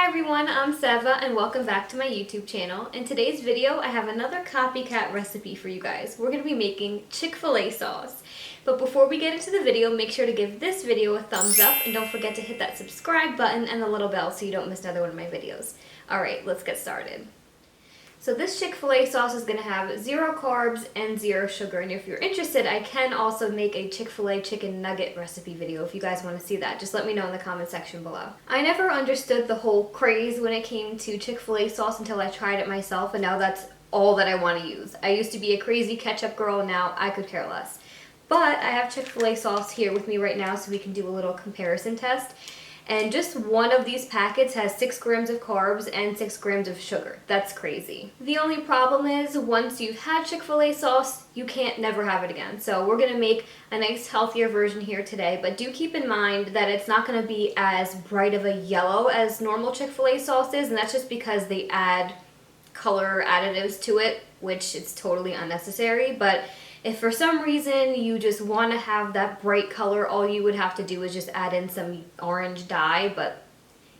everyone, I'm Seva and welcome back to my YouTube channel. In today's video, I have another copycat recipe for you guys. We're going to be making Chick-fil-A sauce. But before we get into the video, make sure to give this video a thumbs up and don't forget to hit that subscribe button and the little bell so you don't miss another one of my videos. Alright, let's get started. So this Chick-fil-A sauce is going to have 0 carbs and 0 sugar, and if you're interested, I can also make a Chick-fil-A chicken nugget recipe video if you guys want to see that. Just let me know in the comment section below. I never understood the whole craze when it came to Chick-fil-A sauce until I tried it myself, and now that's all that I want to use. I used to be a crazy ketchup girl, and now I could care less. But I have Chick-fil-A sauce here with me right now so we can do a little comparison test. And just one of these packets has 6 grams of carbs and 6 grams of sugar. That's crazy. The only problem is once you've had Chick-fil-A sauce, you can't never have it again. So we're going to make a nice healthier version here today. But do keep in mind that it's not going to be as bright of a yellow as normal Chick-fil-A sauce is. And that's just because they add color additives to it, which is totally unnecessary. But if for some reason you just want to have that bright color, all you would have to do is just add in some orange dye, but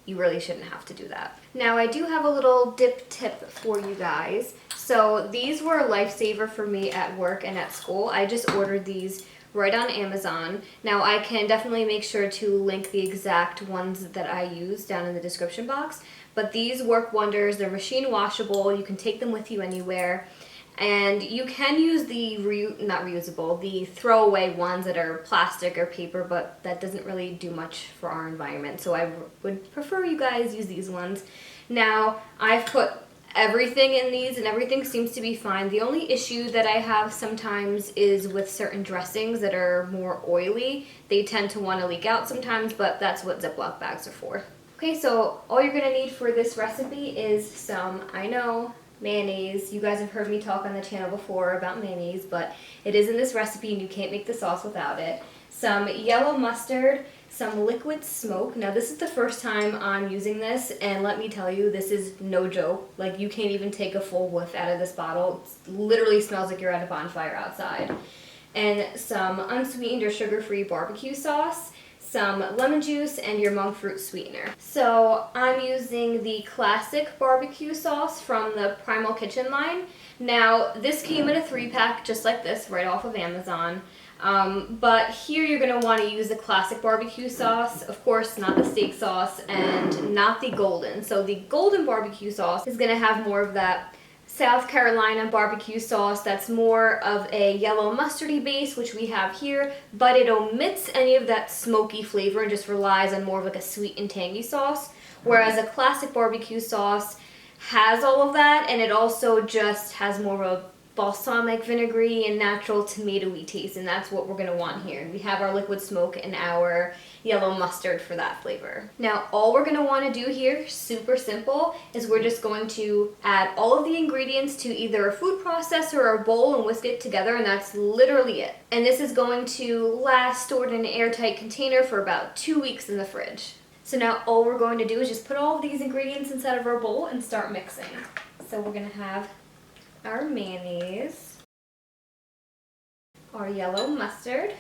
you really shouldn't have to do that. Now I do have a little dip tip for you guys. So these were a lifesaver for me at work and at school. I just ordered these right on Amazon. Now I can definitely make sure to link the exact ones that I use down in the description box, but these work wonders. They're machine washable. You can take them with you anywhere. And you can use the, the throwaway ones that are plastic or paper, but that doesn't really do much for our environment. So I would prefer you guys use these ones. Now, I've put everything in these and everything seems to be fine. The only issue that I have sometimes is with certain dressings that are more oily. They tend to want to leak out sometimes, but that's what Ziploc bags are for. Okay, so all you're going to need for this recipe is some, mayonnaise. You guys have heard me talk on the channel before about mayonnaise, but it is in this recipe and you can't make the sauce without it. Some yellow mustard, some liquid smoke. Now this is the first time I'm using this, and let me tell you, this is no joke. Like, you can't even take a full whiff out of this bottle. It literally smells like you're at a bonfire outside. And some unsweetened or sugar-free barbecue sauce, some lemon juice, and your monk fruit sweetener. So I'm using the classic barbecue sauce from the Primal Kitchen line. Now this came in a 3-pack just like this right off of Amazon. But here you're going to want to use the classic barbecue sauce, of course not the steak sauce, and not the golden. So the golden barbecue sauce is going to have more of that South Carolina barbecue sauce that's more of a yellow mustardy base, which we have here, but it omits any of that smoky flavor and just relies on more of like a sweet and tangy sauce, whereas a classic barbecue sauce has all of that, and it also just has more of a balsamic vinegary and natural tomatoey taste, and that's what we're going to want here. We have our liquid smoke and our yellow mustard for that flavor. Now all we're going to want to do here, super simple, is we're just going to add all of the ingredients to either a food processor or a bowl and whisk it together, and that's literally it. And this is going to last stored in an airtight container for about 2 weeks in the fridge. So now all we're going to do is just put all of these ingredients inside of our bowl and start mixing. So we're going to have our mayonnaise, our yellow mustard,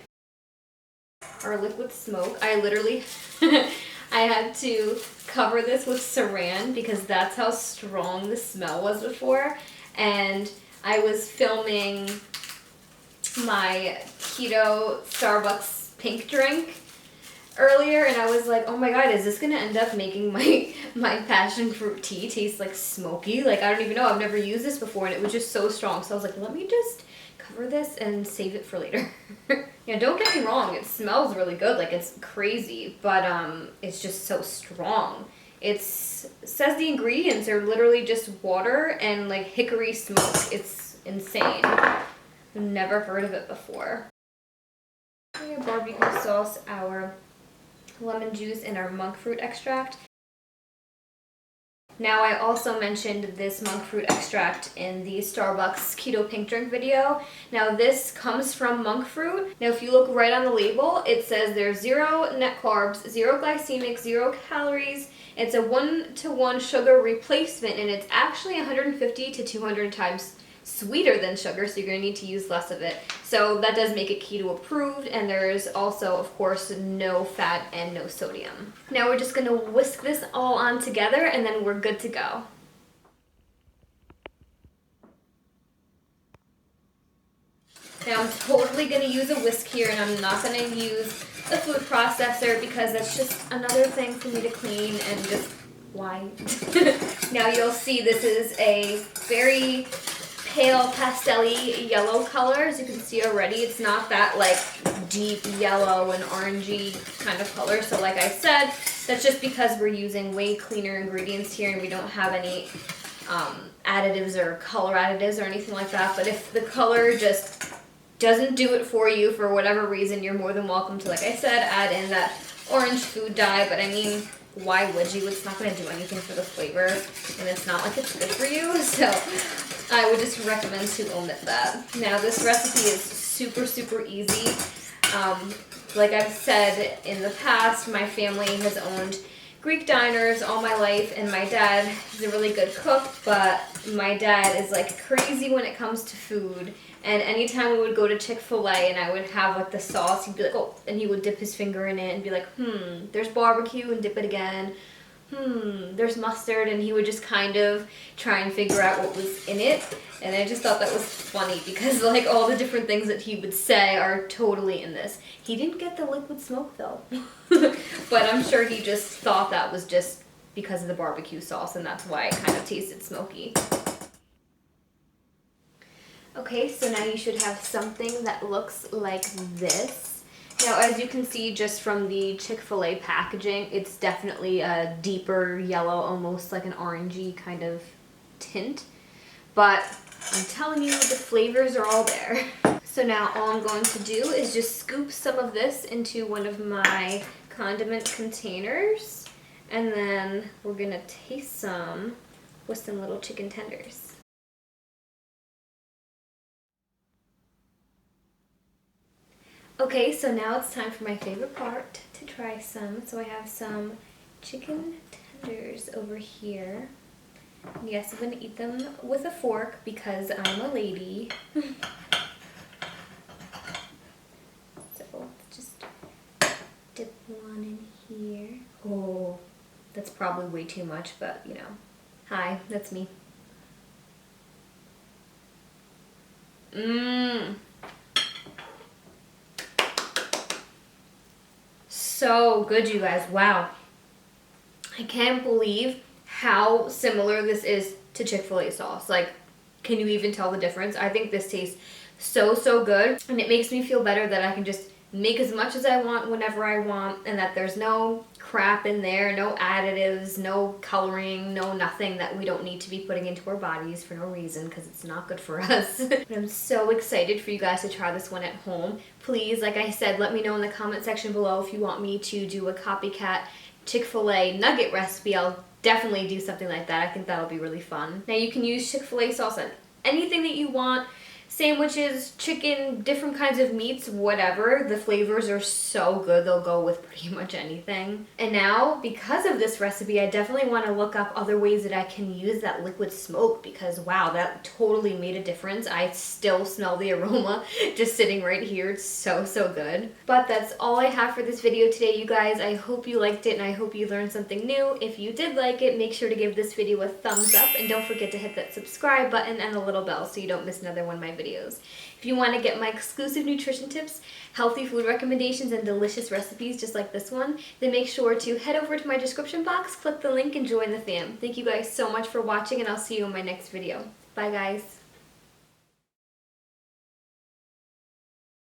our liquid smoke. I literally I had to cover this with saran because that's how strong the smell was before. And I was filming my keto Starbucks pink drink earlier, and I was like, oh my god, is this gonna end up making my passion fruit tea taste like smoky? Like, I don't even know, I've never used this before, and it was just so strong. So I was like, let me just cover this and save it for later. Yeah, don't get me wrong, it smells really good, like it's crazy, but it's just so strong. It says the ingredients are literally just water and like hickory smoke. It's insane. I've never heard of it before. Our barbecue sauce, our lemon juice, and our monk fruit extract. Now I also mentioned this monk fruit extract in the Starbucks keto pink drink video. Now this comes from monk fruit. Now if you look right on the label, it says there's 0 net carbs, 0 glycemic, 0 calories. It's a 1-to-1 sugar replacement, and it's actually 150 to 200 times sweeter than sugar, so you're going to need to use less of it. So that does make it keto approved, and there's also, of course, no fat and no sodium. Now we're just going to whisk this all on together, and then we're good to go. Now I'm totally going to use a whisk here, and I'm not going to use the food processor because that's just another thing for me to clean and just why. Now you'll see this is a very pale pastel-y yellow color. As you can see already, it's not that like deep yellow and orangey kind of color. So like I said, that's just because we're using way cleaner ingredients here and we don't have any additives or color additives or anything like that. But if the color just doesn't do it for you for whatever reason, you're more than welcome to, like I said, add in that orange food dye. But I mean, why would you? It's not going to do anything for the flavor, and it's not like it's good for you, so I would just recommend to omit that. Now this recipe is super easy. Like I've said in the past, my family has owned Greek diners all my life, and my dad is a really good cook, but my dad is like crazy when it comes to food. And anytime we would go to Chick-fil-A and I would have like the sauce, he'd be like, oh, and he would dip his finger in it and be like, there's barbecue, and dip it again. There's mustard, and he would just kind of try and figure out what was in it. And I just thought that was funny because like all the different things that he would say are totally in this. He didn't get the liquid smoke though, but I'm sure he just thought that was just because of the barbecue sauce, and that's why it kind of tasted smoky. Okay, so now you should have something that looks like this. Now, as you can see just from the Chick-fil-A packaging, it's definitely a deeper yellow, almost like an orangey kind of tint. But I'm telling you, the flavors are all there. So now all I'm going to do is just scoop some of this into one of my condiment containers. And then we're going to taste some with some little chicken tenders. Okay, so now it's time for my favorite part, to try some. So I have some chicken tenders over here. And yes, I'm going to eat them with a fork because I'm a lady. So just dip one in here. Oh, that's probably way too much, but you know. Hi, that's me. So good, you guys. Wow. I can't believe how similar this is to Chick-fil-A sauce. Like, can you even tell the difference? I think this tastes so good, and it makes me feel better that I can just make as much as I want whenever I want, and that there's no crap in there, no additives, no coloring, no nothing that we don't need to be putting into our bodies for no reason because it's not good for us. But I'm so excited for you guys to try this one at home. Please, like I said, let me know in the comment section below if you want me to do a copycat Chick-fil-A nugget recipe. I'll definitely do something like that. I think that'll be really fun. Now you can use Chick-fil-A sauce on anything that you want. Sandwiches, chicken, different kinds of meats, whatever. The flavors are so good, they'll go with pretty much anything. And now, because of this recipe, I definitely want to look up other ways that I can use that liquid smoke because wow, that totally made a difference. I still smell the aroma just sitting right here. It's so good. But that's all I have for this video today, you guys. I hope you liked it and I hope you learned something new. If you did like it, make sure to give this video a thumbs up and don't forget to hit that subscribe button and the little bell so you don't miss another one of my videos. If you want to get my exclusive nutrition tips, healthy food recommendations, and delicious recipes just like this one, then make sure to head over to my description box, click the link, and join the fam. Thank you guys so much for watching, and I'll see you in my next video. Bye, guys.